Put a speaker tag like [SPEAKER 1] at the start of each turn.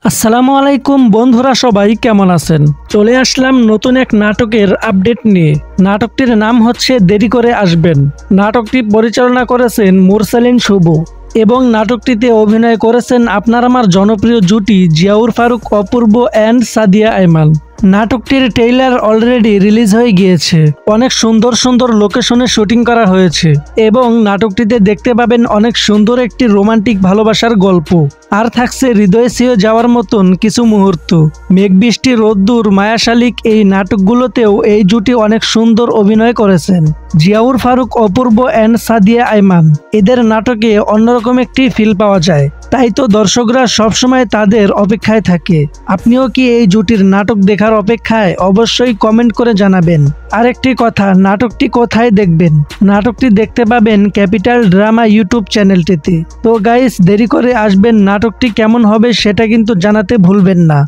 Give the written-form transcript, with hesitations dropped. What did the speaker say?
[SPEAKER 1] আসসালামু আলাইকুম বন্ধুরা, সবাই কেমন আছেন? চলে আসলাম নতুন এক নাটকের আপডেট নিয়ে। নাটকটির নাম হচ্ছে দেরি করে আসবেন। নাটকটি পরিচালনা করেছেন মুরসালিন শুভ এবং নাটকটিতে অভিনয় করেছেন আপনার আমার জনপ্রিয় জুটি জিয়াউর ফারুক অপূর্ব অ্যান্ড সাদিয়া আইমান। নাটকটির ট্রেইলার অলরেডি রিলিজ হয়ে গিয়েছে। অনেক সুন্দর সুন্দর লোকেশনে শুটিং করা হয়েছে এবং নাটকটিতে দেখতে পাবেন অনেক সুন্দর একটি রোমান্টিক ভালোবাসার গল্প। আর থাকছে হৃদয়ে ছুঁয়ে যাওয়ার মতন কিছু মুহূর্ত। মেঘবৃষ্টি, রোদ্দুর, মায়া শালিক এই নাটকগুলোতেও এই জুটি অনেক সুন্দর অভিনয় করেছেন। জিয়াউর ফারুক অপূর্ব অ্যান্ড সাদিয়া আইমান, এদের নাটকে অন্যরকম একটি ফিল পাওয়া যায়। তাই তো দর্শকরা সবসময় তাদের অপেক্ষায় থাকে। আপনিও কি এই জুটির নাটক দেখার অপেক্ষায়? অবশ্যই কমেন্ট করে জানাবেন। আরেকটি কথা, নাটকটি কোথায় দেখবেন? নাটকটি দেখতে পাবেন ক্যাপিটাল ড্রামা ইউটিউব চ্যানেলটিতে। তো গাইস, দেরি করে আসবেন। নাটকটি কেমন হবে সেটা কিন্তু জানাতে ভুলবেন না।